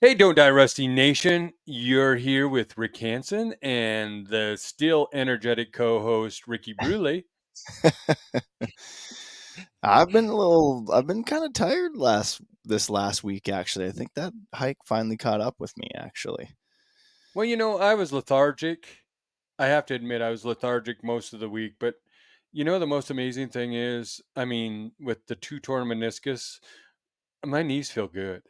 Hey, Don't Die Rusty Nation. You're here with Rick Hanson and the still energetic co host, Ricky Brule. I've been kind of tired this last week actually. I think that hike finally caught up with me actually. Well, I was lethargic. I have to admit, I was lethargic most of the week. But the most amazing thing is, with the two torn meniscus, my knees feel good.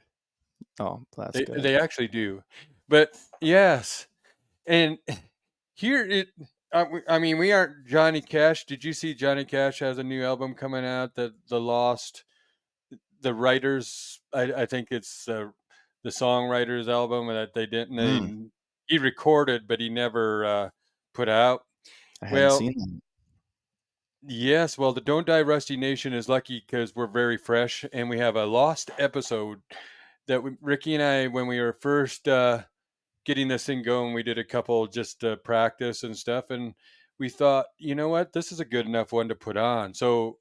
Oh, that's They good. actually do. But yes. And here it, we aren't Johnny Cash. Did you see Johnny Cash has a new album coming out, the Lost? The writers, I think it's the songwriters album that they didn't Mm, he recorded but he never put out. I hadn't Well, seen that. yes, well, the Don't Die Rusty Nation is lucky because we're very fresh and we have a lost episode that Ricky and I, when we were first getting this thing going, we did a couple just practice and stuff, and we thought, you know what, this is a good enough one to put on. So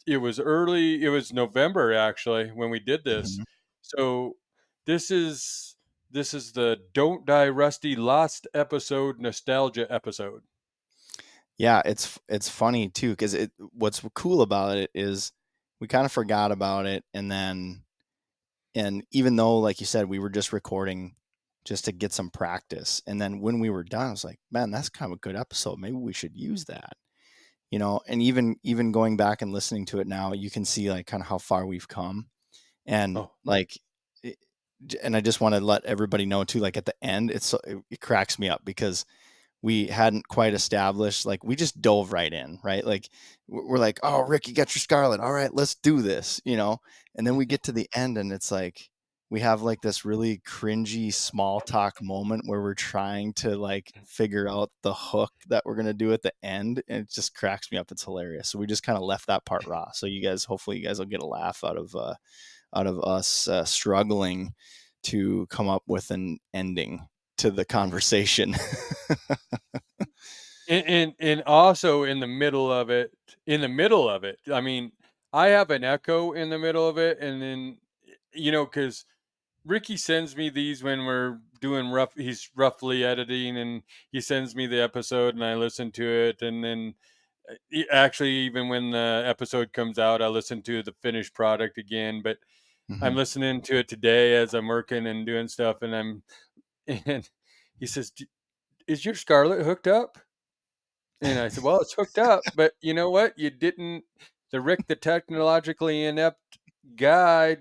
it was early, it was November actually when we did this. Mhm. So this is this is the Don't Die Rusty lost episode nostalgia episode. Yeah, it's funny too because it what's cool about it is we kind of forgot about it and even though like you said we were just recording just to get some practice and then when we were done I was like, man, that's kind of a good episode. Maybe we should use that. And even going back and listening to it now, you can see like kind of how far we've come. And Oh, like it- and I just want to let everybody know too, like at the end it cracks me up because we hadn't quite established, like we just dove right in, right? Like we're like, oh, Rick, you got your Scarlet, all right, let's do this. And then we get to the end and it's like we have like this really cringy small talk moment where we're trying to like figure out the hook that we're going to do at the end, and it just cracks me up. It's hilarious. So we just kind of left that part raw, so you guys, hopefully you guys will get a laugh out of us struggling to come up with an ending to the conversation. and also in the middle of it, I have an echo in the middle of it, and then because Ricky sends me these when we're doing he's roughly editing, and he sends me the episode and I listen to it. And then actually, even when the episode comes out, I listen to the finished product again. But I'm Mhm. listening to it today as I'm working and doing stuff. And and he says, "Is your Scarlet hooked up?" And I said, "Well, it's hooked up, but you know what? You didn't, the Rick, the technologically inept guy,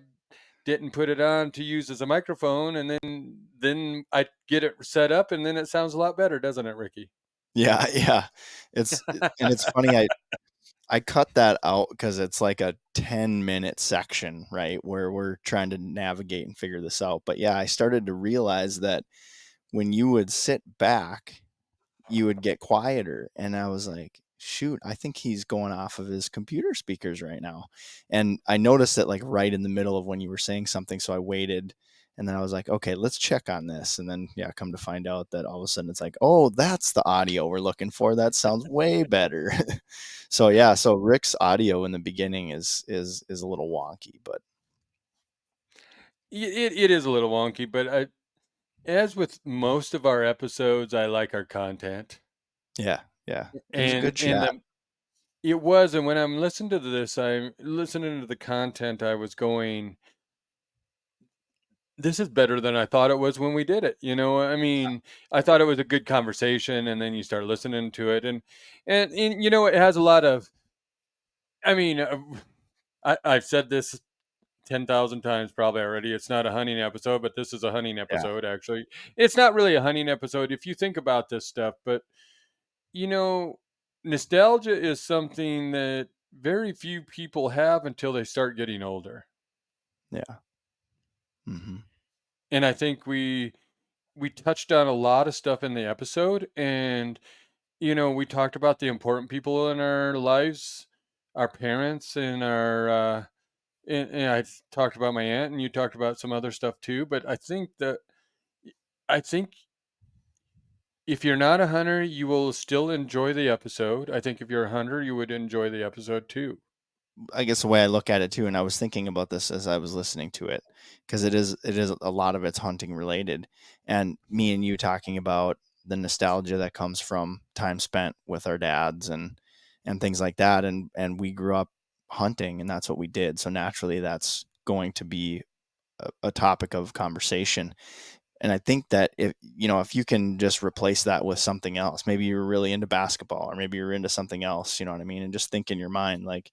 didn't put it on to use as a microphone, and then I get it set up, and then it sounds a lot better, doesn't it, Ricky?" Yeah, yeah. And it's funny, I cut that out because it's like a 10-minute section, right, where we're trying to navigate and figure this out. But yeah, I started to realize that when you would sit back, you would get quieter. And I was like, shoot, I think he's going off of his computer speakers right now. And I noticed it like right in the middle of when you were saying something. So I waited and then I was like, okay, let's check on this. And then, yeah, come to find out that all of a sudden it's like, oh, that's the audio we're looking for. That sounds way better. So yeah, so Rick's audio in the beginning is a little wonky, but It is a little wonky, but as with most of our episodes, I like our content, yeah, yeah, it was a and good and chat. it was. And when I'm listening to this, I'm listening to the content. I was going, this is better than I thought it was when we did it. I thought it was a good conversation, and then you start listening to it, and it has a lot of. I mean, I've said this 10,000 times probably already. It's not a hunting episode, but this is a hunting Yeah. episode. Actually, it's not really a hunting episode if you think about this stuff. But you know, nostalgia is something that very few people have until they start getting older, Yeah. Hmm. and I think we touched on a lot of stuff in the episode. And we talked about the important people in our lives, our parents, and our and I talked about my aunt, and you talked about some other stuff too. But I think if you're not a hunter, you will still enjoy the episode. I think if you're a hunter, you would enjoy the episode too. I guess the way I look at it too, and I was thinking about this as I was listening to it, because it is a lot of it's hunting related, and me and you talking about the nostalgia that comes from time spent with our dads and things like that, and we grew up hunting, and that's what we did. So naturally, that's going to be a topic of conversation. And I think that if you can just replace that with something else, maybe you're really into basketball, or maybe you're into something else, you know what I mean? And just think in your mind, like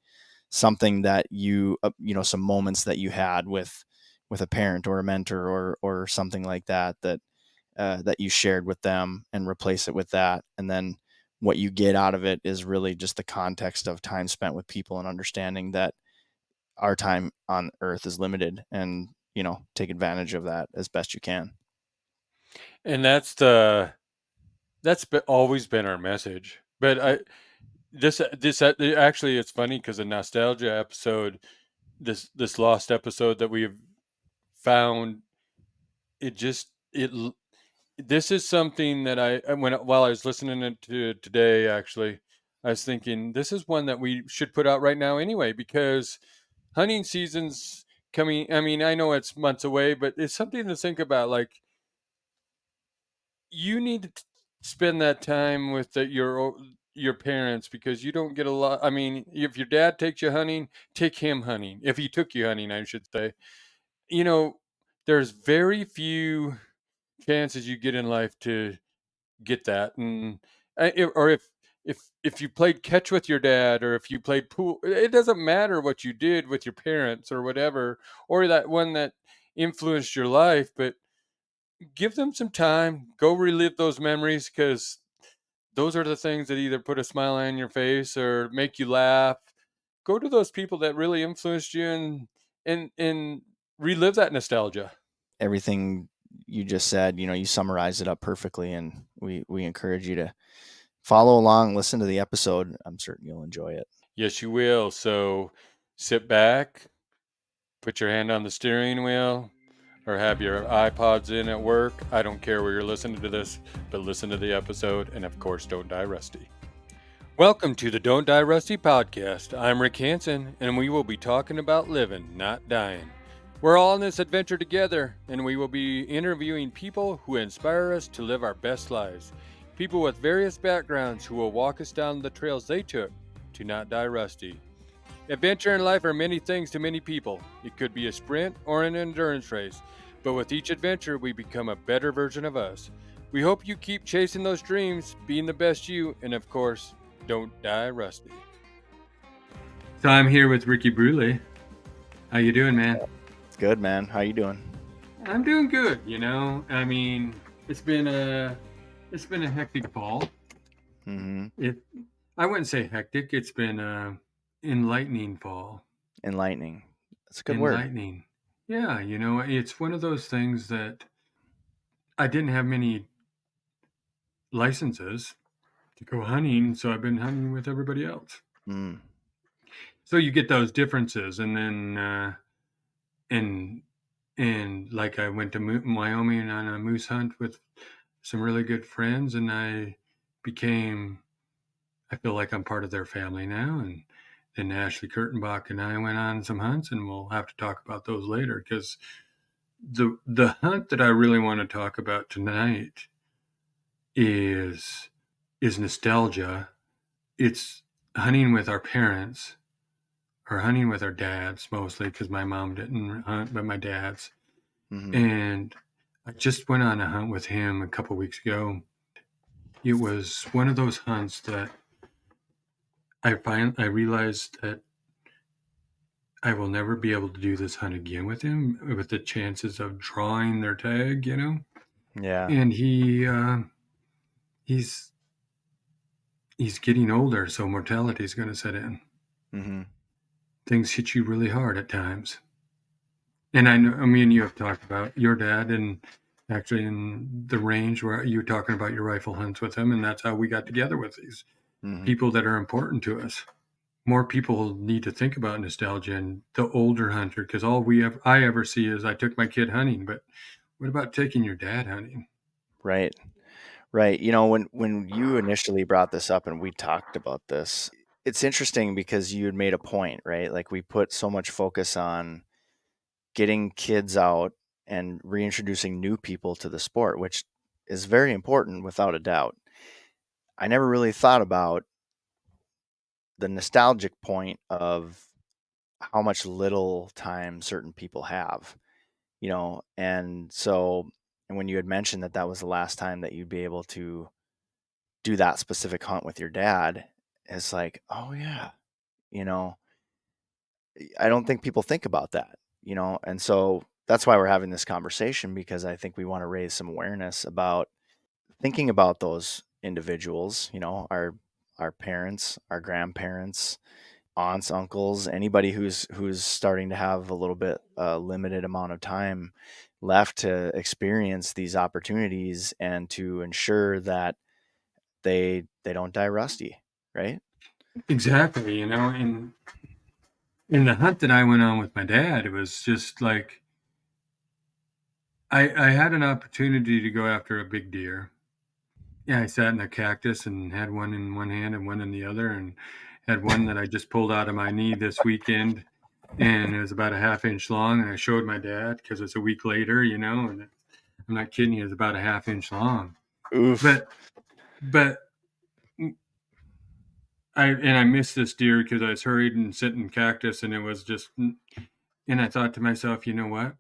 something that some moments that you had with a parent or a mentor or something like that, that you shared with them, and replace it with that. And then what you get out of it is really just the context of time spent with people, and understanding that our time on earth is limited, and take advantage of that as best you can. And always been our message. But actually, it's funny because the nostalgia episode, this lost episode that we've found, it just it this is something that while I was listening to today, actually, I was thinking this is one that we should put out right now anyway, because hunting season's coming. I mean, I know it's months away, but it's something to think about. Like, you need to spend that time with your parents, because you don't get a lot. I mean, if your dad takes you hunting, take him hunting. If he took you hunting, I should say. You know, there's very few chances you get in life to get that. And or if you played catch with your dad, or if you played pool, it doesn't matter what you did with your parents or whatever, or that one that influenced your life, but give them some time, go relive those memories, because those are the things that either put a smile on your face or make you laugh. Go to those people that really influenced you, and relive that nostalgia. Everything you just said, you summarized it up perfectly, and we encourage you to follow along, listen to the episode. I'm certain you'll enjoy it. Yes, you will. So sit back, put your hand on the steering wheel, or have your iPods in at work. I don't care where you're listening to this, but listen to the episode, and of course, don't die rusty. Welcome to the Don't Die Rusty podcast. I'm Rick Hanson, and we will be talking about living, not dying. We're all in this adventure together, and we will be interviewing people who inspire us to live our best lives. People with various backgrounds who will walk us down the trails they took to not die rusty. Adventure in life are many things to many people. It could be a sprint or an endurance race, but with each adventure, we become a better version of us. We hope you keep chasing those dreams, being the best you, and of course, don't die rusty. So I'm here with Ricky Brule. How you doing, man? Good, man. How you doing? I'm doing good. I mean, it's been a hectic fall. Mm-hmm. I wouldn't say hectic. It's been a enlightening fall. Enlightening. That's a good word. Enlightening. Yeah, it's one of those things that I didn't have many licenses to go hunting, so I've been hunting with everybody else. Mm. So you get those differences, and then and like I went to Wyoming on a moose hunt with some really good friends, and I feel like I'm part of their family now. And then Ashley Kurtenbach and I went on some hunts, and we'll have to talk about those later, because the hunt that I really want to talk about tonight is nostalgia. It's hunting with our parents, or hunting with our dads mostly, because my mom didn't hunt, but my dad's. Mm-hmm. And I just went on a hunt with him a couple weeks ago. It was one of those hunts that I realized that I will never be able to do this hunt again with him, with the chances of drawing their tag. Yeah. And he's getting older, so mortality is going to set in. Mm-hmm. Things hit you really hard at times. And I know, me and you have talked about your dad, and actually in the range where you were talking about your rifle hunts with him, and that's how we got together with these Mm-hmm. people that are important to us. More people need to think about nostalgia and the older hunter, because I ever see is I took my kid hunting, but what about taking your dad hunting? Right. Right. When you initially brought this up and we talked about this, it's interesting because you had made a point, right? Like we put so much focus on getting kids out and reintroducing new people to the sport, which is very important without a doubt. I never really thought about the nostalgic point of how much little time certain people have, and so, and when you had mentioned that that was the last time that you'd be able to do that specific hunt with your dad, it's like, oh yeah, you know, I don't think people think about that, and so that's why we're having this conversation, because I think we want to raise some awareness about thinking about those individuals, our parents, our grandparents, aunts, uncles, anybody who's starting to have a little bit limited amount of time left to experience these opportunities and to ensure that they don't die rusty, right? Exactly, in the hunt that I went on with my dad, it was just like I had an opportunity to go after a big deer. Yeah, I sat in a cactus and had one in one hand and one in the other, and had one that I just pulled out of my knee this weekend, and it was about a half inch long. And I showed my dad because it's a week later, and I'm not kidding you, it's about a half inch long. Oof. But but I missed this deer because I was hurried and sitting in cactus, and it was just. And I thought to myself, you know what?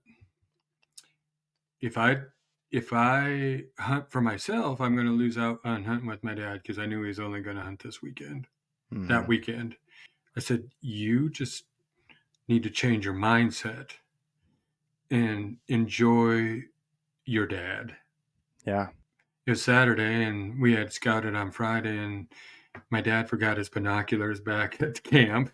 If I if I hunt for myself, I'm going to lose out on hunting with my dad because I knew he was only going to hunt this weekend. That Hmm. weekend, I said, you just need to change your mindset and enjoy your dad. Yeah. It was Saturday, and we had scouted on Friday, and my dad forgot his binoculars back at camp.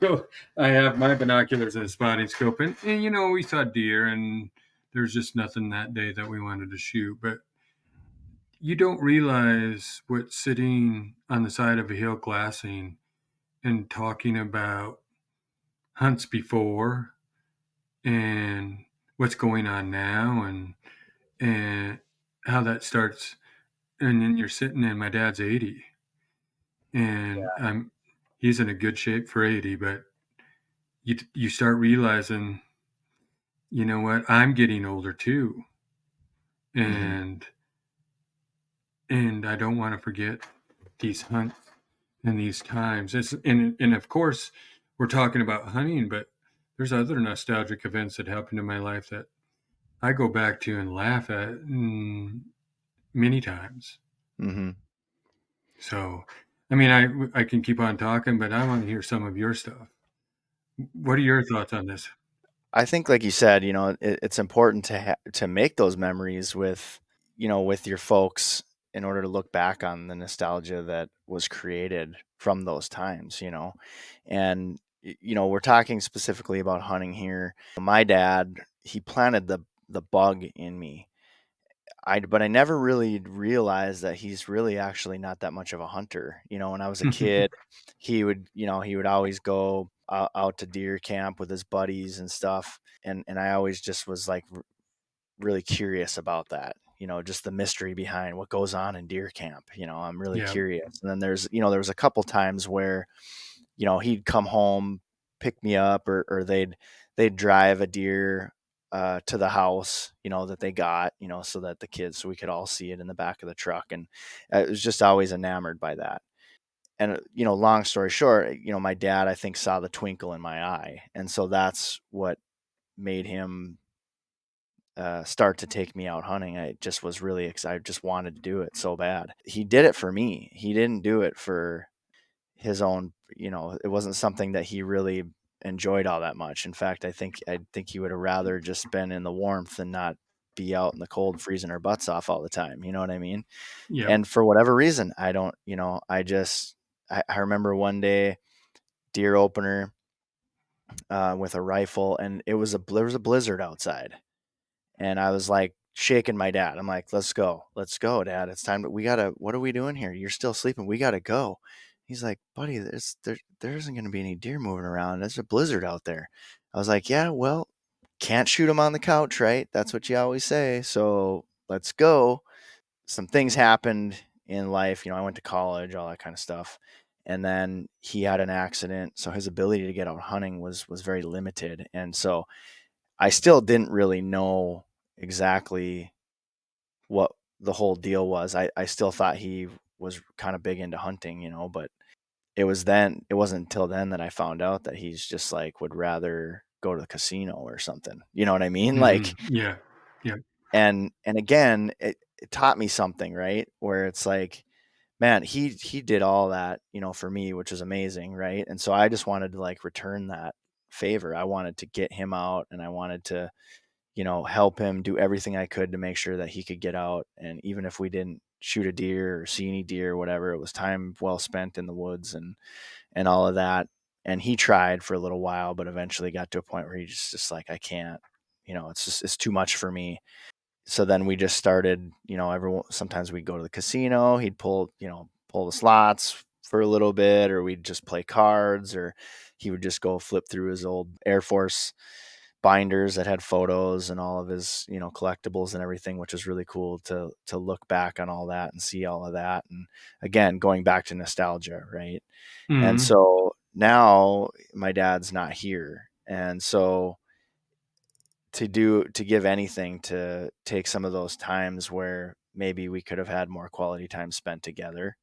So I have my binoculars and a spotting scope, and we saw deer, and there's just nothing that day that we wanted to shoot. But you don't realize what sitting on the side of a hill glassing and talking about hunts before and what's going on now, and how that starts. And then you're sitting, and my dad's 80, and he's in a good shape for 80, but you start realizing, you know what, I'm getting older too, Hmm. and I don't want to forget these hunts and these times. And of course, we're talking about hunting, but there's other nostalgic events that happened in my life that I go back to and laugh at many times. Hmm. So, I mean, I can keep on talking, but I want to hear some of your stuff. What are your thoughts on this? I think, like you said, it's important to make those memories with your folks in order to look back on the nostalgia that was created from those times, and we're talking specifically about hunting here. My dad, he planted the bug in me. But I never really realized that he's really actually not that much of a hunter. When I was a kid, he would always go out to deer camp with his buddies and stuff, and I always just was like really curious about that. Just the mystery behind what goes on in deer camp. I'm really Yeah. curious. And then there was a couple times where he'd come home, pick me up, or they'd drive a deer to the house, that they got, so that so we could all see it in the back of the truck. And I was just always enamored by that. And, long story short, my dad, I think, saw the twinkle in my eye. And so that's what made him start to take me out hunting. I just was really excited. I just wanted to do it so bad. He did it for me. He didn't do it for his own, it wasn't something that he really enjoyed all that much. In fact, I think he would have rather just been in the warmth and not be out in the cold freezing our butts off all the time. You know what I mean? Yep. And for whatever reason, I don't, I remember one day, deer opener with a rifle, and there was a blizzard outside, and I was like shaking my dad. I'm like, let's go, Dad. It's time to, we gotta, what are we doing here? You're still sleeping. We gotta go. He's like, buddy, there isn't going to be any deer moving around. There's a blizzard out there. I was like, yeah, well, can't shoot them on the couch, right? That's what you always say. So let's go. Some things happened in life. I went to college, all that kind of stuff. And then he had an accident, so his ability to get out hunting was very limited. And so I still didn't really know exactly what the whole deal was. I still thought he was kind of big into hunting, but it wasn't until then that I found out that he's just like would rather go to the casino or something. You know what I mean? Like, Yeah. Yeah. and again, it taught me something, right? Where it's like, man, he did all that, for me, which is amazing, right? And so I just wanted to like return that favor. I wanted to get him out, and I wanted to, help him do everything I could to make sure that he could get out. And even if we didn't shoot a deer or see any deer or whatever, it was time well spent in the woods and all of that. And he tried for a little while, but eventually got to a point where he just like, I can't, it's too much for me. So then we just started, everyone, sometimes we'd go to the casino, he'd pull the slots for a little bit, or we'd just play cards, or he would just go flip through his old Air Force binders that had photos and all of his, collectibles and everything, which was really cool to look back on all that and see all of that. And again, going back to nostalgia, right? And Mhm. so now my dad's not here. And so to give anything to take some of those times where maybe we could have had more quality time spent together,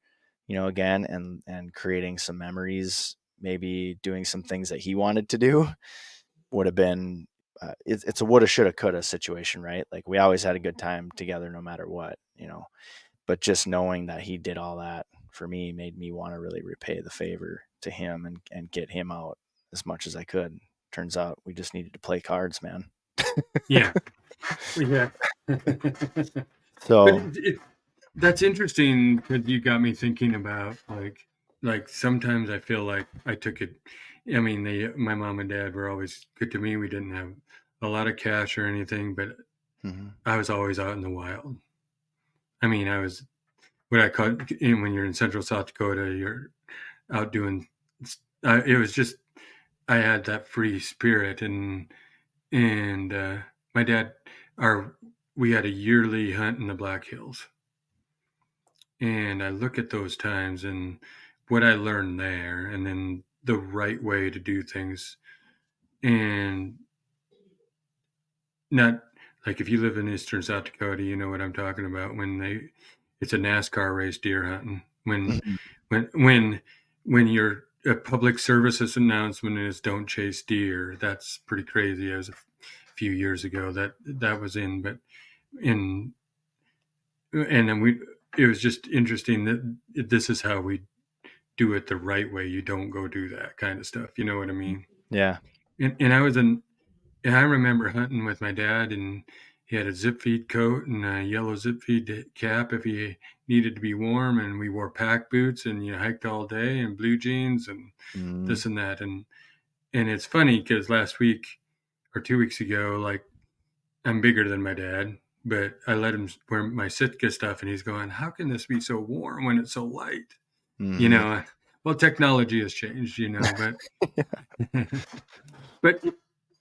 again, and creating some memories, maybe doing some things that he wanted to do would have been it's a woulda shoulda coulda situation, right? Like, we always had a good time together no matter what, but just knowing that he did all that for me made me want to really repay the favor to him and get him out as much as I could. Turns out we just needed to play cards, man. Yeah. Yeah. But So that's interesting because you got me thinking about like sometimes I feel like I took it. I mean, my mom and dad were always good to me. We didn't have a lot of cash or anything, but mhm, I was always out in the wild. I mean, I was what I call when you're in central South Dakota, you're out doing. It was just I had that free spirit, and my dad, our we had a yearly hunt in the Black Hills, and I look at those times and what I learned there, and then the right way to do things, and not like if you live in eastern South Dakota, you know what I'm talking about. It's a NASCAR race deer hunting. mhm, When when when your a public services announcement is "Don't chase deer," that's pretty crazy. As a few years ago that was in, but in and then it was just interesting that this is how we do it the right way. You don't go do that kind of stuff. You know what I mhm. mean? Yeah. And I remember hunting with my dad, and he had a zip feed coat and a yellow zip feed cap if he needed to be warm. And we wore pack boots and you hiked all day and blue jeans and Mhm, this and that. And it's funny because last week or 2 weeks ago, like I'm bigger than my dad, but I let him wear my Sitka stuff, and he's going, "How can this be so warm when it's so light?" You mhm. know, well, technology has changed, but but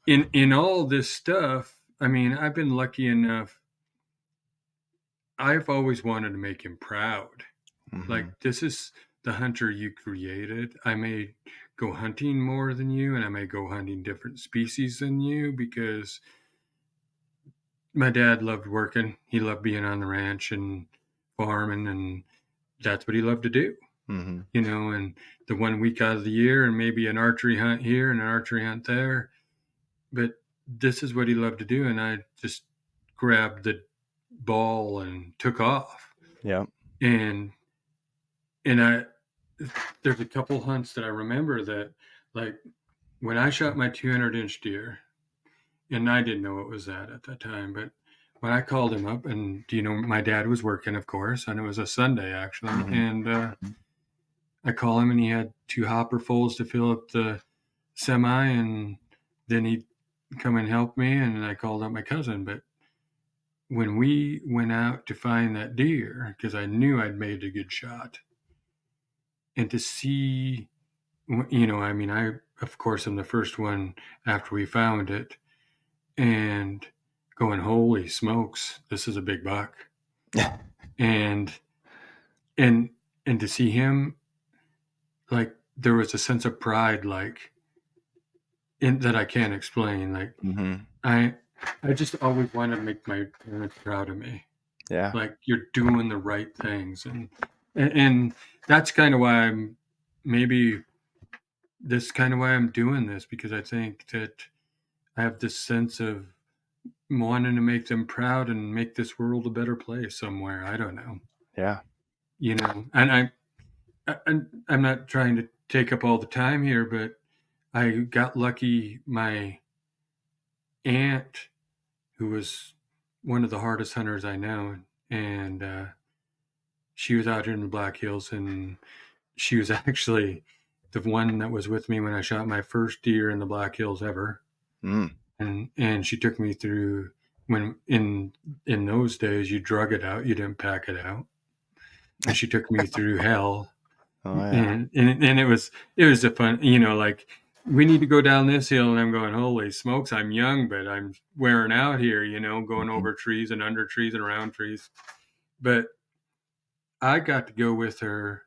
in all this stuff, I mean, I've been lucky enough. I've always wanted to make him proud. Mhm, Like, this is the hunter you created. I may go hunting more than you, and I may go hunting different species than you because my dad loved working. He loved being on the ranch and farming, and that's what he loved to do. mhm. And the 1 week out of the year, and maybe an archery hunt here and an archery hunt there. But this is what he loved to do, and I just grabbed the ball and took off. Yep. And and I there's a couple hunts that I remember that, like, when I shot my 200-inch deer, and I didn't know what was that at that time, but when I called him up, and my dad was working, of course, and it was a Sunday actually, Mhm, and mhm, I call him, and he had two hopperfuls to fill up the semi, and then he'd come and help me, and I called up my cousin. But when we went out to find that deer, because I knew I'd made a good shot, and to see, I mean, I of course am the first one after we found it, and going, holy smokes, this is a big buck. And and to see him, like, there was a sense of pride, like, in that I can't explain. Like, Mhm. I I just always wanted to make my parents proud of me. Yeah. Like, you're doing the right things, and that's kind of why I'm maybe this kind of why I'm doing this, because I think that I have this sense of wanting to make them proud and make this world a better place somewhere. I don't know, Yeah. and I'm not trying to take up all the time here, but I got lucky. My aunt, who was one of the hardest hunters I know, and she was out here in the Black Hills, and she was actually the one that was with me when I shot my first deer in the Black Hills ever. Mm. And she took me through, when in those days you drug it out, you didn't pack it out. And she took me through hell, Oh, yeah. and it was a fun, like, we need to go down this hill, and I'm going, holy smokes, I'm young, but I'm wearing out here, going Mhm. over trees and under trees and around trees. But I got to go with her,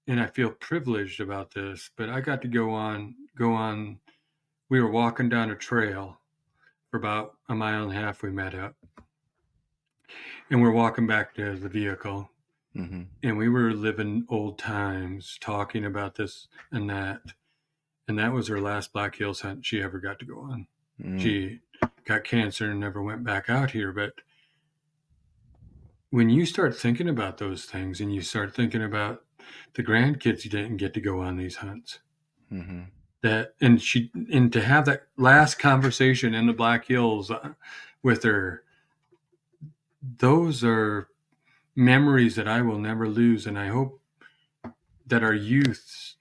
and I feel privileged about this, but I got to go on. We were walking down a trail for about a mile and a half. We met up, and we're walking back to the vehicle, Mhm. and we were living old times, talking about this and that. And that was her last Black Hills hunt she ever got to go on. Mm. She got cancer and never went back out here. But when you start thinking about those things, and you start thinking about the grandkids you didn't get to go on these hunts, Mhm. and to have that last conversation in the Black Hills, with her, those are memories that I will never lose. And I hope that our youth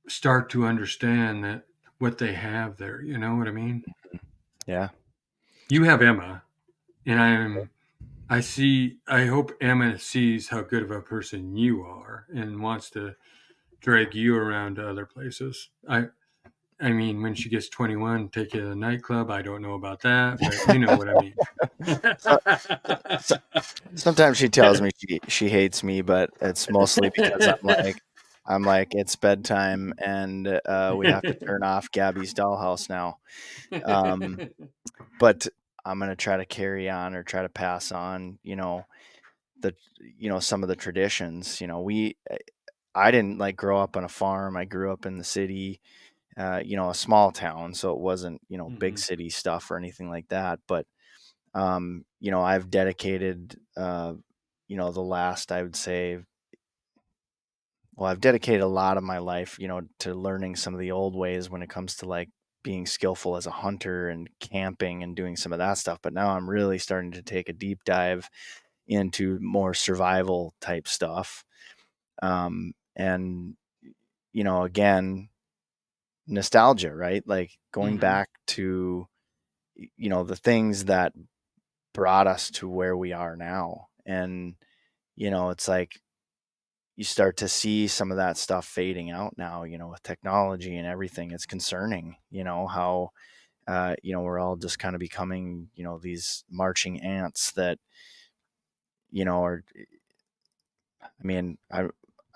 start to understand that what they have there. You know what I mean? Yeah. You have Emma, and I hope Emma sees how good of a person you are and wants to drag you around to other places. I mean, when she gets 21, take you to a nightclub. I don't know about that, but you know what I mean. So, so sometimes she tells me she hates me, but it's mostly because I'm like it's bedtime and we have to turn off Gabby's dollhouse now. Um, but I'm gonna try to carry on or try to pass on, the some of the traditions. I didn't like grow up on a farm. I grew up in the city, a small town, so it wasn't big Mhm, city stuff or anything like that. But I've dedicated the last, I would say, well, I've dedicated a lot of my life, to learning some of the old ways when it comes to like being skillful as a hunter and camping and doing some of that stuff. But now I'm really starting to take a deep dive into more survival type stuff. And again, nostalgia, right? Like going mhm, back to the things that brought us to where we are now. And it's like you start to see some of that stuff fading out now, with technology and everything. It's concerning, how we're all just kind of becoming, these marching ants that are, I mean, I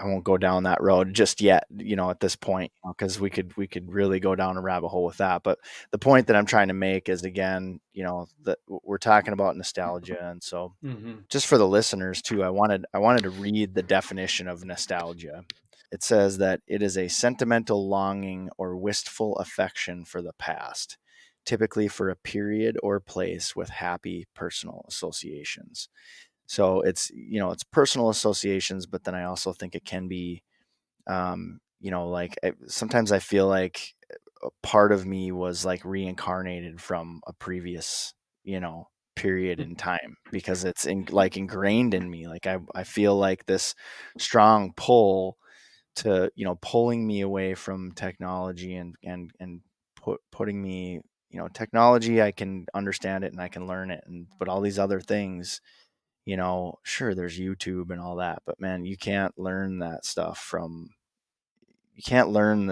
won't go down that road just yet, at this point, because we could really go down a rabbit hole with that. But the point that I'm trying to make is, again, that we're talking about nostalgia, and so mhm, just for the listeners too, I wanted to read the definition of nostalgia. It says that it is a sentimental longing or wistful affection for the past, typically for a period or place with happy personal associations. So it's personal associations, but then I also think it can be, like sometimes I feel like a part of me was like reincarnated from a previous, period in time because it's like ingrained in me. Like I feel like this strong pull to, pulling me away from technology and putting me, technology, I can understand it and I can learn it. But all these other things, sure, there's YouTube and all that, but man, you can't learn the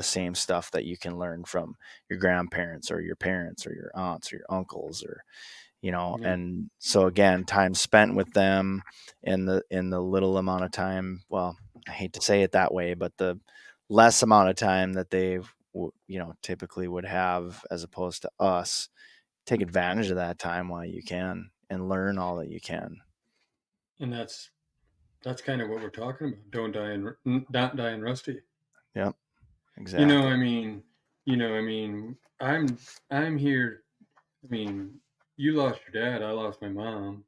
same stuff that you can learn from your grandparents or your parents or your aunts or your uncles or, Yeah. and so again, time spent with them in the little amount of time, well, I hate to say it that way, but the less amount of time that they typically would have as opposed to us, take advantage of that time while you can and learn all that you can. And that's kind of what we're talking about. Don't die and not die and rusty. Yep, You know, exactly. I mean, I'm here. I mean, you lost your dad, I lost my mom,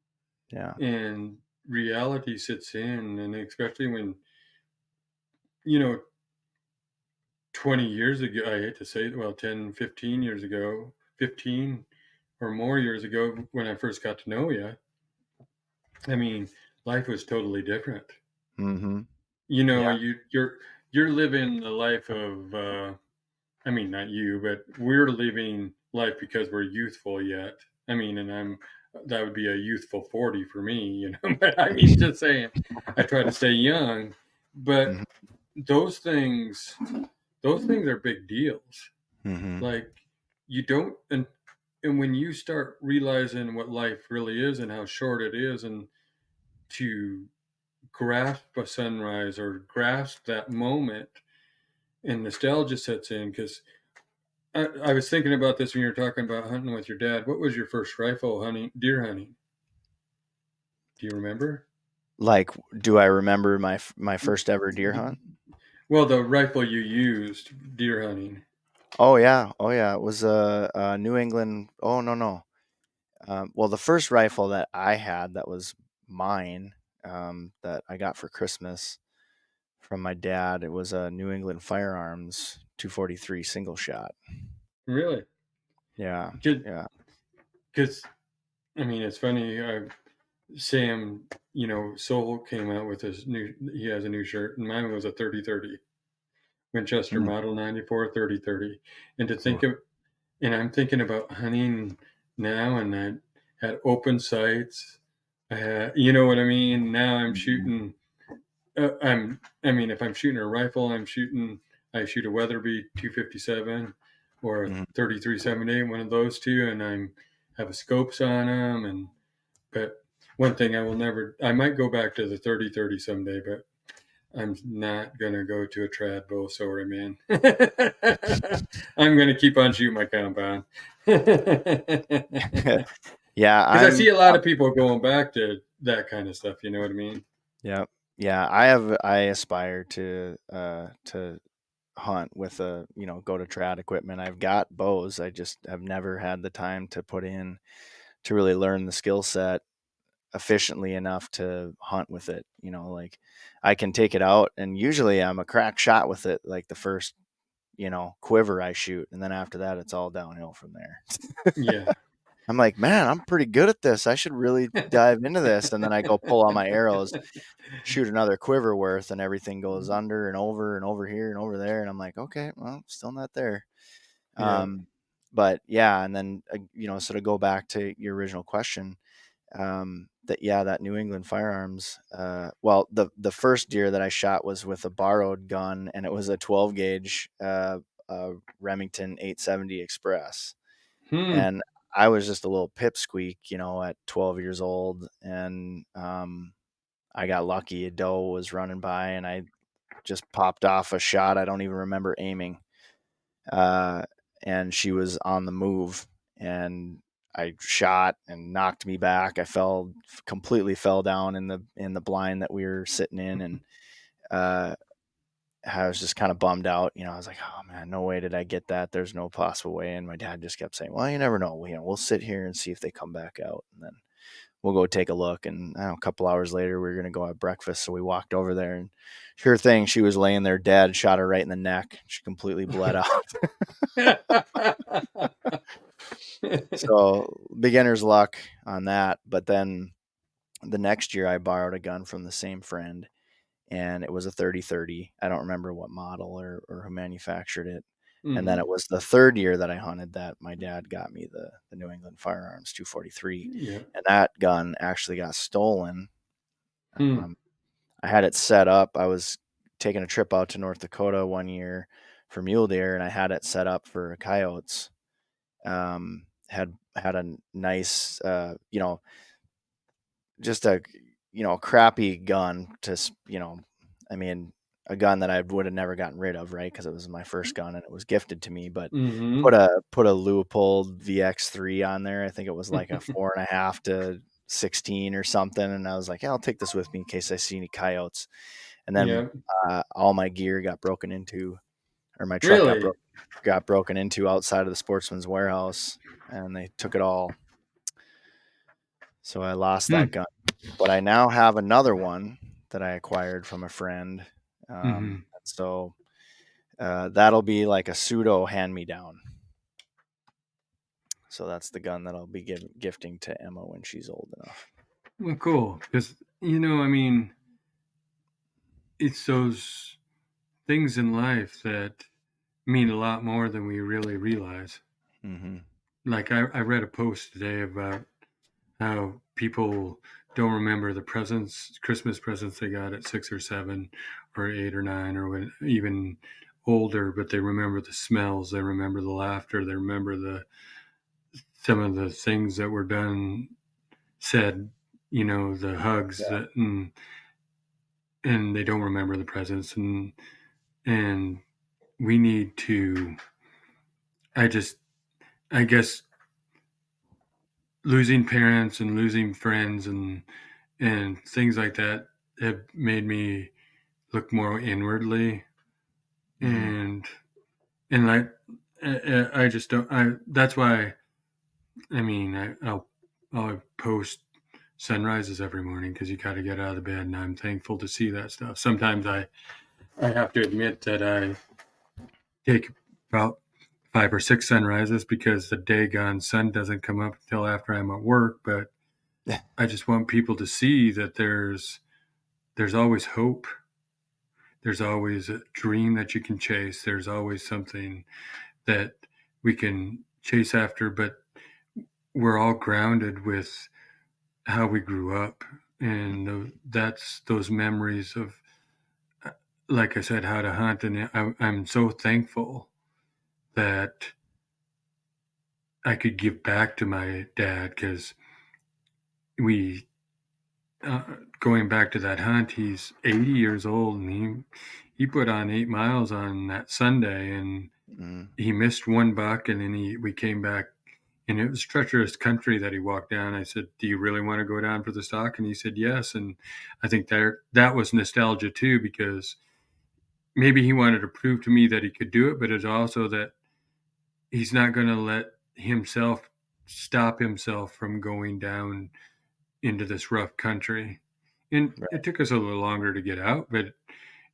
Yeah. and reality sits in, and especially when, you know, 20 years ago, I hate to say it, well, 10, 15 years ago, 15 or more years ago, when I first got to know you, I mean, life was totally different. Mhm. You know, Yeah. you're living the life of I mean, not you, but we're living life because we're youthful yet. I mean, and that would be a youthful 40 for me, but I mean, just saying, I try to stay young, but Mhm. those things, those things are big deals. Mhm. Like you don't, and when you start realizing what life really is and how short it is, and to grasp a sunrise or grasp that moment, and nostalgia sets in because I was thinking about this when you were talking about hunting with your dad. What was your first rifle hunting, deer hunting? Do you remember? Like, do I remember my first ever deer hunt? Well, the rifle you used deer hunting. Oh yeah, oh yeah. It was a New England. Oh no no. Well, the first rifle that I had that was mine, that I got for Christmas from my dad. It was a New England Firearms 243 single shot. Really? Yeah, yeah. Because I mean, it's funny. Sam, Soul came out with his new. He has a new shirt, and mine was a 30-30 Winchester Mm. Model 94 30-30. And to Ooh. think of, and I'm thinking about hunting now, and I had open sights. I had, you know what I mean. Now I'm Mhm. shooting. I mean, if I'm shooting a rifle, I shoot a Weatherby 257 or a Mhm. 3378, one of those two, and I'm have a scopes on them. And but one thing I will never, I might go back to the 30-30 someday, but I'm not gonna go to a trad bow. Sorry, man. I'm gonna keep on shooting my compound because Yeah, I see a lot of people going back to that kind of stuff. You know what I mean? yeah, yeah. I aspire to hunt with go to trad equipment. I've got bows. I just have never had the time to put in to really learn the skill set efficiently enough to hunt with it. Like I can take it out, and usually I'm a crack shot with it, like the first, quiver I shoot. And then after that, it's all downhill from there. Yeah. I'm like, man, I'm pretty good at this. I should really dive into this. And then I go pull out my arrows, shoot another quiver worth, and everything goes under and over here and over there. And I'm like, okay, well, still not there. Yeah. Um, but yeah, and then so to go back to your original question, that New England Firearms. Well, the first deer that I shot was with a borrowed gun, and it was a 12 gauge Remington 870 Express, Hmm. and I was just a little pipsqueak, at 12 years old, and I got lucky. A doe was running by, and I just popped off a shot. I don't even remember aiming, uh, and she was on the move, and I shot and knocked me back. I completely fell down in the blind that we were sitting in, and uh, I was just kind of bummed out. I was like, oh man, no way did I get that. There's no possible way. And my dad just kept saying, well, you never know. We'll sit here and see if they come back out, and then we'll go take a look. And I don't know, a couple hours later, we were going to go have breakfast. So we walked over there, and sure thing, she was laying there dead, shot her right in the neck. She completely bled out. So beginner's luck on that. But then the next year, I borrowed a gun from the same friend, and it was a 30-30. I don't remember what model or who manufactured it. And then Hmm. it was the third year that I hunted that my dad got me the New England Firearms 243. Yeah. And that gun actually got stolen. Hmm. Um, I had it set up. I was taking a trip out to North Dakota one year for mule deer, and I had it set up for coyotes. had a nice, just a, crappy gun I mean, a gun that I would have never gotten rid of, right? Because it was my first gun and it was gifted to me. But Mhm. put a Leupold VX3 on there. I think it was like a 4.5 to 16 or something. And I was like, yeah, I'll take this with me in case I see any coyotes. And then Yeah. all my gear got broken into, or my truck Really? got broken into outside of the Sportsman's Warehouse, and they took it all. So I lost Hmm. that gun. But I now have another one that I acquired from a friend. Mhm. So that'll be like a pseudo hand me down. So that's the gun that I'll be gifting to Emma when she's old enough. Well, cool. Because I mean, it's those things in life that mean a lot more than we really realize. Mm-hmm. Like I read a post today about how people don't remember the presents, Christmas presents they got at 6 or 7 or 8 or 9 or even older, but they remember the smells, they remember the laughter, they remember some of the things that were done, said, the hugs Yeah. that, and they don't remember the presents, and we need to. I just, I guess, losing parents and losing friends and things like that have made me look more inwardly, Mm-hmm. and like I just don't. I That's why I mean I'll post sunrises every morning because you got to get out of the bed, and I'm thankful to see that stuff. Sometimes I have to admit that I take about 5 or 6 sunrises because the daggone sun doesn't come up until after I'm at work. But I just want people to see that there's always hope. There's always a dream that you can chase. There's always something that we can chase after, but we're all grounded with how we grew up. And that's those memories of, like I said, how to hunt. And I'm so thankful that I could give back to my dad because we, uh, going back to that hunt, he's 80 years old and he put on 8 miles on that Sunday and Mm-hmm. he missed one buck and then we came back and it was treacherous country that he walked down. I said, "Do you really want to go down for the stock?" And he said, "Yes." And I think that was nostalgia too because maybe he wanted to prove to me that he could do it, but it's also that he's not going to let himself stop himself from going down into this rough country. And it Right. took us a little longer to get out, but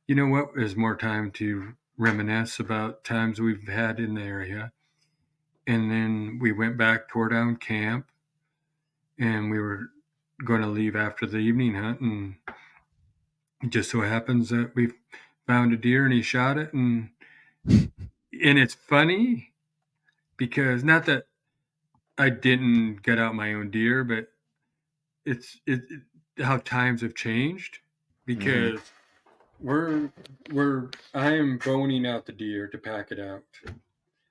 you know what? There's more time to reminisce about times we've had in the area. And then we went back, tore down camp, and we were going to leave after the evening hunt. And it just so happens that we found a deer and he shot it. And it's funny because not that I didn't get out my own deer, but it how times have changed Mm-hmm. because we're I am boning out the deer to pack it out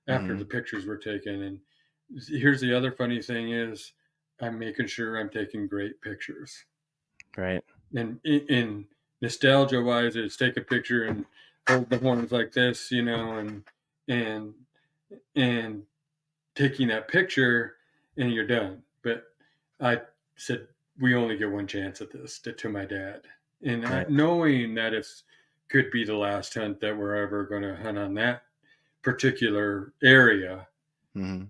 after Mm-hmm. the pictures were taken. And here's the other funny thing is I'm making sure I'm taking great pictures. Right. And in nostalgia wise, it's take a picture and hold the horns like this, and and taking that picture and you're done. But I said we only get one chance at this to my dad, and Right. knowing that it could be the last hunt that we're ever going to hunt on that particular area, Mm-hmm.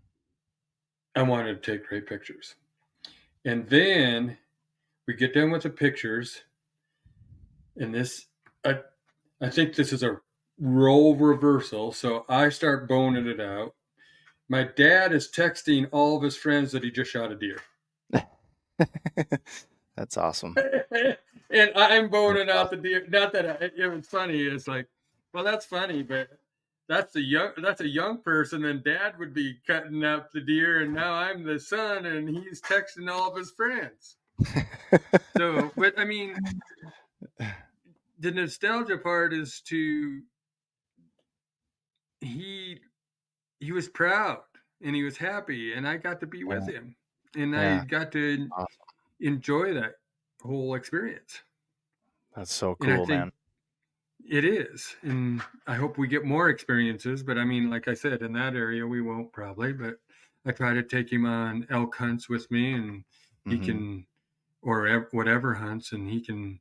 I wanted to take great pictures. And then we get done with the pictures, and I I think this is a role reversal. So I start boning it out. My dad is texting all of his friends that he just shot a deer. That's awesome. And I'm That's boning out the awesome. deer. Not that it was funny. It's like, well, that's funny, but that's a young person, and dad would be cutting up the deer, and now I'm the son, and he's texting all of his friends. So, but I mean, the nostalgia part is to he he was proud. and he was happy, and I got to be with Yeah, him, and I yeah, got to awesome. enjoy that whole experience. That's so And I cool, man. think it is, and I hope we get more experiences. But I mean, like I said, in that area we won't probably. But I try to take him on elk hunts with me, and he Mhm. can, or whatever hunts, and he can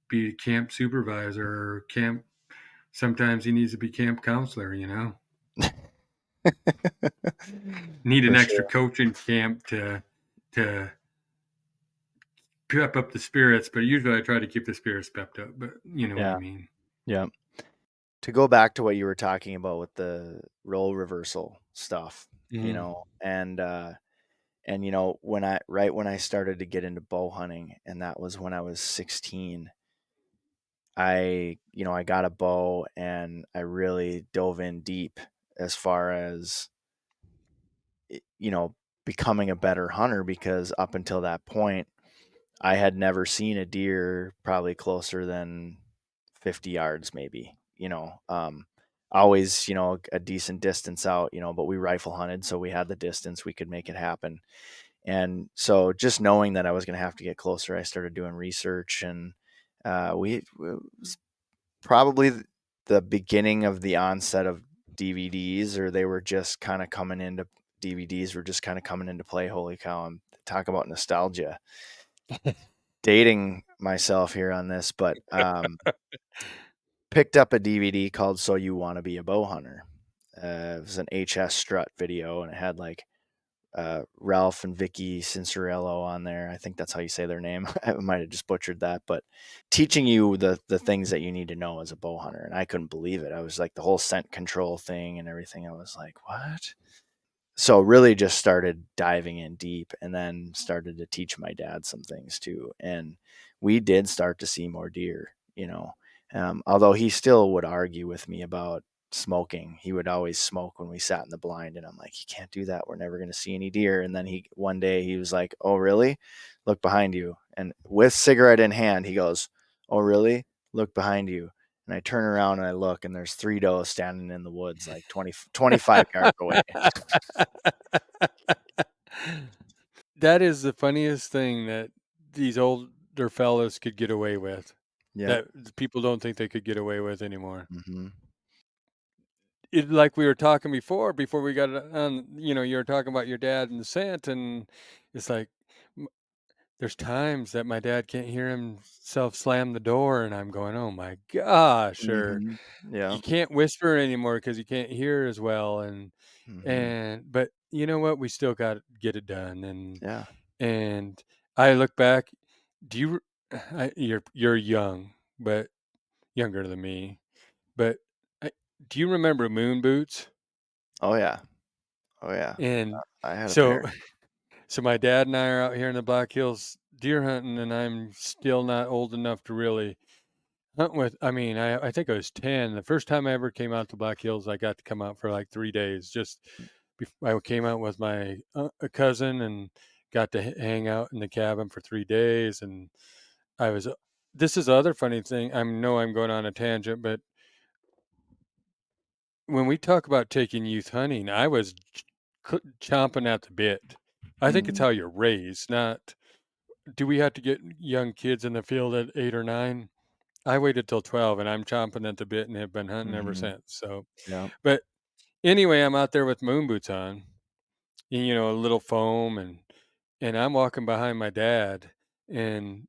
be camp supervisor or camp. Sometimes he needs to be camp counselor. Need an For extra sure. coach in camp to pep up the spirits. But usually I try to keep the spirits pepped up. But you know what I Yeah, mean. yeah. To go back to what you were talking about with the role reversal stuff, Mhm. and when I started to get into bow hunting, and that was when I was 16, I got a bow and I really dove in deep as far as you know, becoming a better hunter because up until that point, I had never seen a deer probably closer than 50 yards, maybe, always, a decent distance out, but we rifle hunted. So we had the distance, we could make it happen. And so just knowing that I was going to have to get closer, I started doing research and it was probably the beginning of the onset of DVDs, or they were just kind of coming into DVDs were just kind of coming into play. Holy cow! I'm talk about nostalgia. Dating myself here on this, but picked up a DVD called "So You Want to Be a Bow Hunter." It was an HS Strut video, and it had like Ralph and Vicky Cincerello on there. I think that's how you say their name. I might have just butchered that, but teaching you the things that you need to know as a bow hunter. And I couldn't believe it. I was like the whole scent control thing and everything. I was like, what? So really just started diving in deep and then started to teach my dad some things too. And we did start to see more deer. Although he still would argue with me about smoking. He would always smoke when we sat in the blind. And I'm like, you can't do that. We're never going to see any deer. And then one day he was like, oh, really? Look behind you. And with cigarette in hand, he goes, oh, really? Look behind you. And I turn around and I look, and there's three does standing in the woods, like 25 yards away. That is the funniest thing that these older fellas could get away with, Yep. that people don't think they could get away with anymore. Mhm. Like we were talking before we got on, you were talking about your dad and the scent, and it's like m there's times that my dad can't hear himself slam the door, and I'm going, "Oh my gosh," or Mhm. you Yep. can't whisper anymore because you can't hear as well, Mhm. but you know what? We still gotta get it done, Yeah. and I look back, do you you're young, but younger than me, but I do you remember moon boots? Oh, yeah. Oh, yeah. And I had a so pair. so my dad and I are out here in the Black Hills deer hunting, and I'm still not old enough to really hunt with. I mean, I think I was 10. The first time I ever came out to Black Hills, I got to come out for like 3 days. Just I came out with my a cousin and got to hang out in the cabin for 3 days, and I was this is the other funny thing. I know I'm going on a tangent, but when we talk about taking youth hunting, I was chomping at the bit. I think it's Mhm. how you're raised, not do we have to get young kids in the field at 8 or 9? I waited till 12 and I'm chomping at the bit and have been hunting ever Mhm. since. So, Yep. but anyway, I'm out there with moon boots on, and, a little foam, and I'm walking behind my dad, and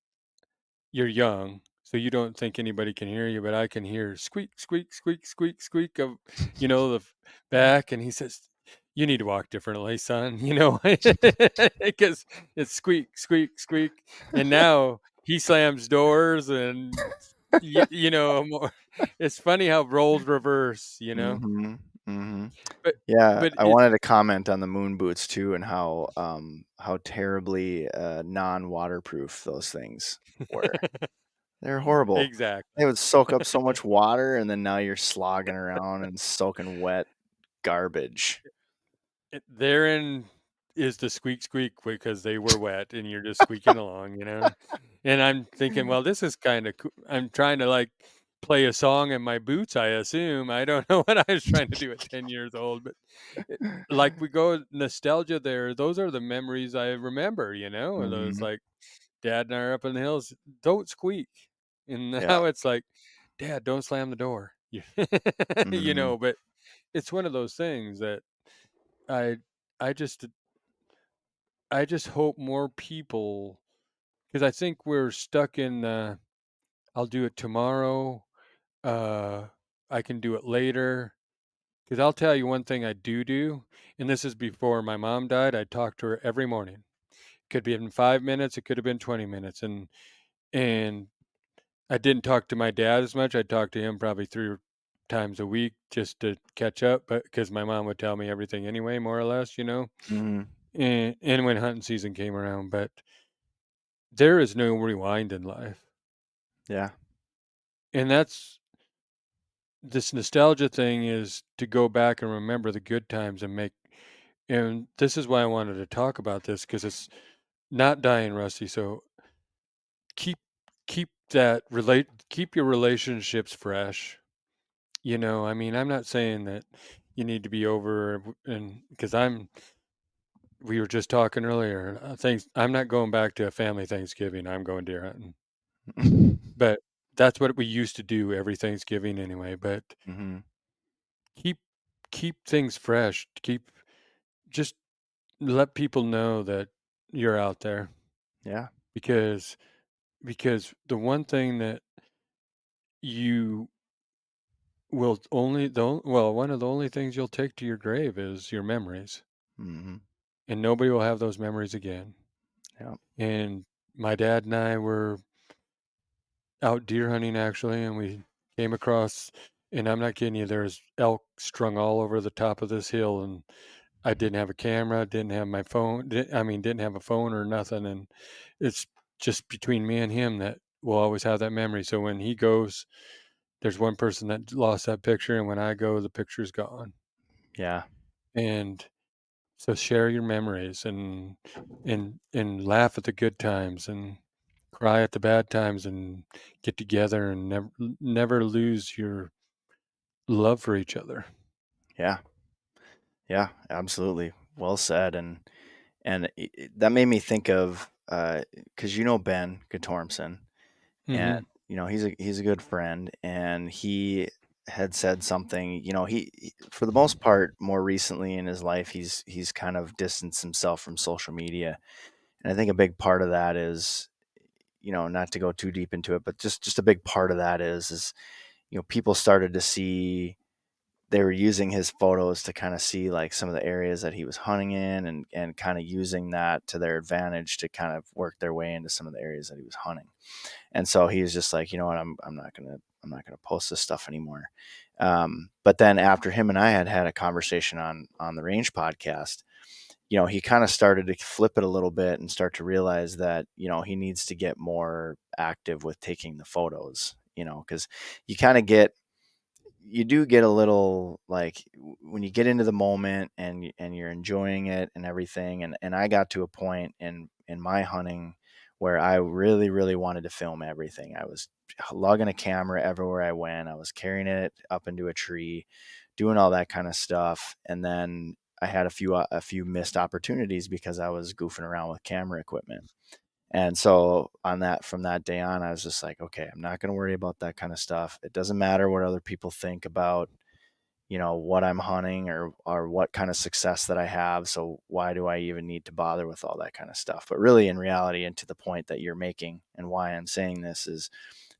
you're young, so you don't think anybody can hear you, but I can hear squeak, squeak, squeak, squeak, squeak of, the back. And he says, "You need to walk differently, son," because it's squeak, squeak, squeak. And now he slams doors, and more. It's funny how roles reverse. Mhm. Mhm. But Yeah, but I it wanted to comment on the moon boots too and how terribly, non-waterproof those things were. They're horrible. exactly. They would soak up so much water, and then now you're slogging around and soaking wet garbage. Therein is the squeak squeak because they were wet and you're just squeaking along. And I'm thinking, well, this is kind of cool. I'm trying to like play a song in my boots, I assume. I don't know what I was trying to do at 10 years old, but it like, we go nostalgia there, those are the memories I remember, those, Mhm. like, dad and I are up in the hills, "Don't squeak," and Yeah. now it's like, "Dad, don't slam the door." Mhm. But it's one of those things that I I just I just hope more people, because I think we're stuck in, "I'll do it tomorrow," uh, "I can do it later." Because 'cause I'll tell you one thing I do, and this is before my mom died, I talked to her every morning. Could be in 5 minutes, it could have been 20 minutes, and I didn't talk to my dad as much, I talked to him probably 3 times a week just to catch up, but because my mom would tell me everything anyway, more or less. Mhm. And when hunting season came around, but there is no rewind in life, Yeah. and that's this nostalgia thing is to go back and remember the good times and this is why I wanted to talk about this because it's not dying rusty, so keep keep your relationships fresh. I mean, I'm not saying that you need to be over and because we were just talking earlier, things I'm not going back to a family Thanksgiving, I'm going deer hunting. But that's what we used to do every Thanksgiving anyway, but Mhm. keep keep things fresh. Just let people know that you're out there Yeah. because the one thing that you will only the on- well one of the only things you'll take to your grave is your memories, Mhm. and nobody will have those memories again. Yeah. And my dad and I were out deer hunting actually, and we came across, and I'm not kidding you, there's elk strung all over the top of this hill, and I didn't have a camera, didn't have my phone, didn't have a phone or nothing, and it's just between me and him that we'll always have that memory. So when he goes, there's one person that lost that picture, and when I go, the picture's gone. Yeah. And so share your memories and laugh at the good times and cry at the bad times and get together and never lose your love for each other. Yeah. Yeah. Absolutely. Well said. And that made me think of because Ben Gatormson, and Mhm. he's a good friend, and he had said something. For the most part, more recently in his life, he's kind of distanced himself from social media, and I think a big part of that is, not to go too deep into it, but just a big part of that is people started to see, they were using his photos to kind of see like some of the areas that he was hunting in, and kind of using that to their advantage to kind of work their way into some of the areas that he was hunting. And so he was just like, you know what, I'm not gonna post this stuff anymore. But then after him and I had a conversation on the Range podcast, he kind of started to flip it a little bit and start to realize that, he needs to get more active with taking the photos, because you kind of get, you do get a little like when you get into the moment and you're enjoying it and everything. And I got to a point in my hunting where I really, really wanted to film everything. I was lugging a camera everywhere I went. I was carrying it up into a tree, doing all that kind of stuff. And then I had a few missed opportunities because I was goofing around with camera equipment. And so from that day on, I was just like, okay, I'm not going to worry about that kind of stuff. It doesn't matter what other people think about, what I'm hunting, or what kind of success that I have. So why do I even need to bother with all that kind of stuff? But really, in reality, and to the point that you're making, and why I'm saying this is,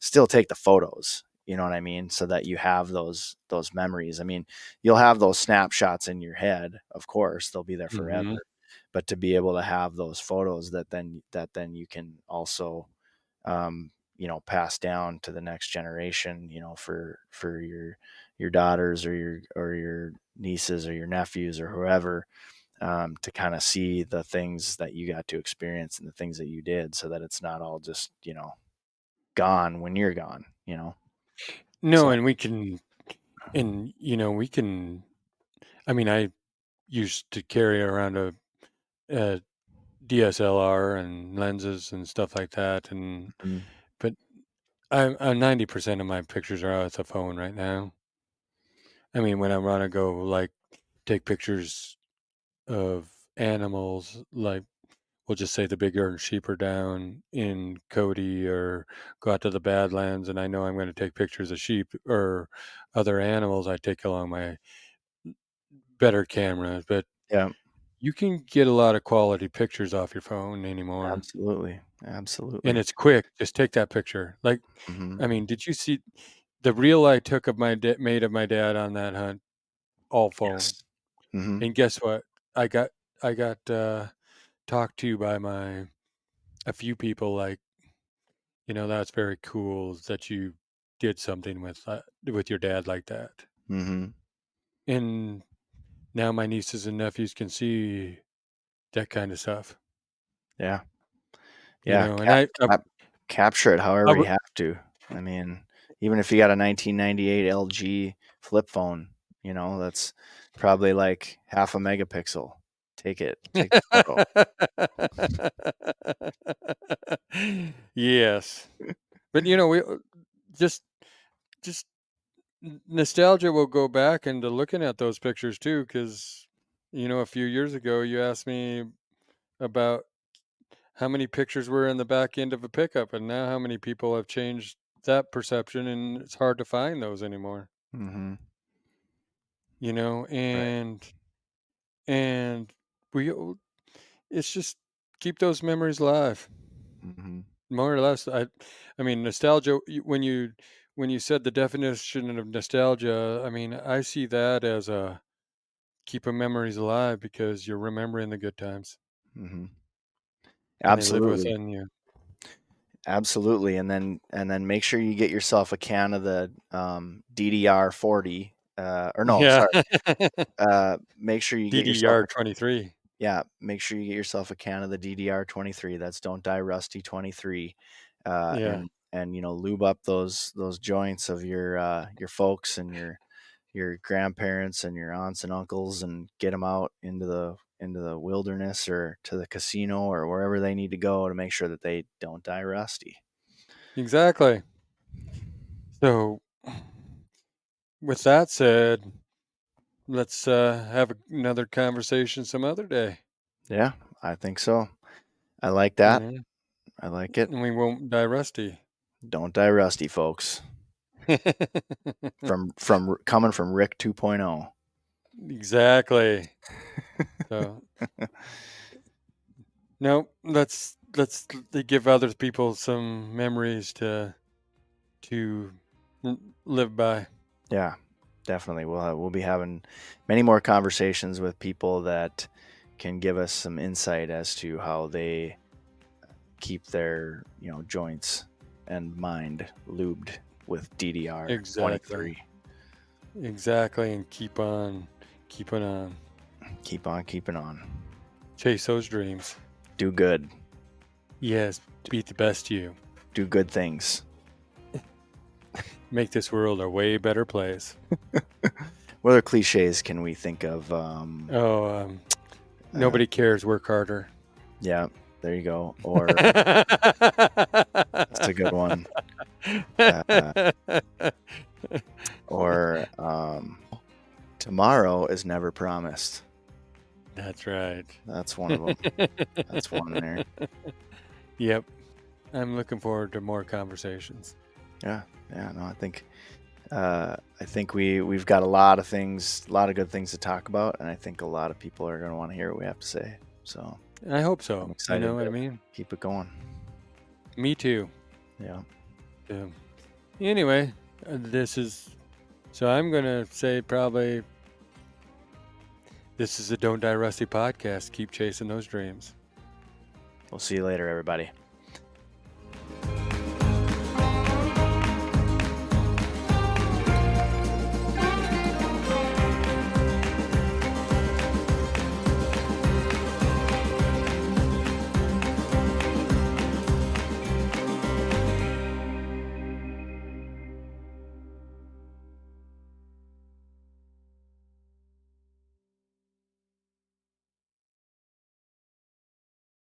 still take the photos. You know what I mean? So that you have those memories. I mean, you'll have those snapshots in your head, of course, they'll be there Mhm. forever. But to be able to have those photos that then you can also, pass down to the next generation, for your daughters, or your nieces or your nephews or whoever, to kind of see the things that you got to experience and the things that you did, so that it's not all just, gone when you're gone. No, So and we can I mean, I used to carry around a DSLR and lenses and stuff like that, mm, but I'm 90% of my pictures are out the phone right now. I mean, when I wanna go, like, take pictures of animals, like, we'll just say the bighorn sheep are down in Cody or go out to the Badlands, and I know I'm gonna take pictures of sheep or other animals, I take along my better camera, but Yeah, you can get a lot of quality pictures off your phone anymore, absolutely, and absolutely. it's quick, just take that picture. Like, Mhm. I mean, did you see the reel I took of my made of my dad on that hunt? All phone. Yes. Mhm. And guess what? I got talked to by a few people like, "That's very cool that you did something with your dad like that." Mhm. And now my nieces and nephews can see that kind of stuff, Yeah. Yeah, and capture it however I you would have to. I mean, even if you got a 1998 LG flip phone, that's probably like half a megapixel. Take the photo. Yes. But, we just just nostalgia will go back into looking at those pictures too, because a few years ago, you asked me about how many pictures were in the back end of a pickup, and now how many people have changed that perception, and it's hard to find those anymore, Mhm. Right. and we it's just keep those memories alive, Mhm. more or less. I mean, nostalgia. When you said the definition of nostalgia, I mean, I see that as a keeping memories alive because you're remembering the good times Mhm. and they live Absolutely. within you. Absolutely, and then make sure you get yourself a can of the, DDR 40, or no, Yeah. sorry, make sure you get yourself DDR a 23. yeah, make sure you get yourself a can of the DDR 23, that's Don't Die Rusty 23, Yeah, and, lube up those joints of your folks and your grandparents and your aunts and uncles and get them out into the wilderness or to the casino or wherever they need to go to make sure that they don't die rusty. exactly. So, with that said, let's have another conversation some other day. Yeah, I think so. I like You that. know, I like it. and we won't die rusty. Don't die rusty, folks. From coming from Rick 2.0. Exactly. So, no, let's give other people some memories to live by. Yeah, definitely. We'll be having many more conversations with people that can give us some insight as to how they keep their joints and mind lubed with DDR Exactly. 23. Exactly, and keeping on. Keep on keeping on. Chase those dreams. Do good. Yes, be the best you. Do good things. Make this world a way better place. What other cliches can we think of? Oh, Uh, nobody cares. Work harder. yeah, there you go. Or that's a good one. Uh, or tomorrow is never promised. That's right. That's one of them. That's one there. Yep. I'm looking forward to more conversations. Yeah, yeah. No, I think we've got a lot of things, a lot of good things to talk about, and I think a lot of people are going to want to hear what we have to say. So I hope I'm so. You know excited what I to mean? keep it going. Me too. Yeah. Um, anyway, this is so I'm going to say probably this is a Don't Die Rusty podcast. Keep chasing those dreams. We'll see you later, everybody.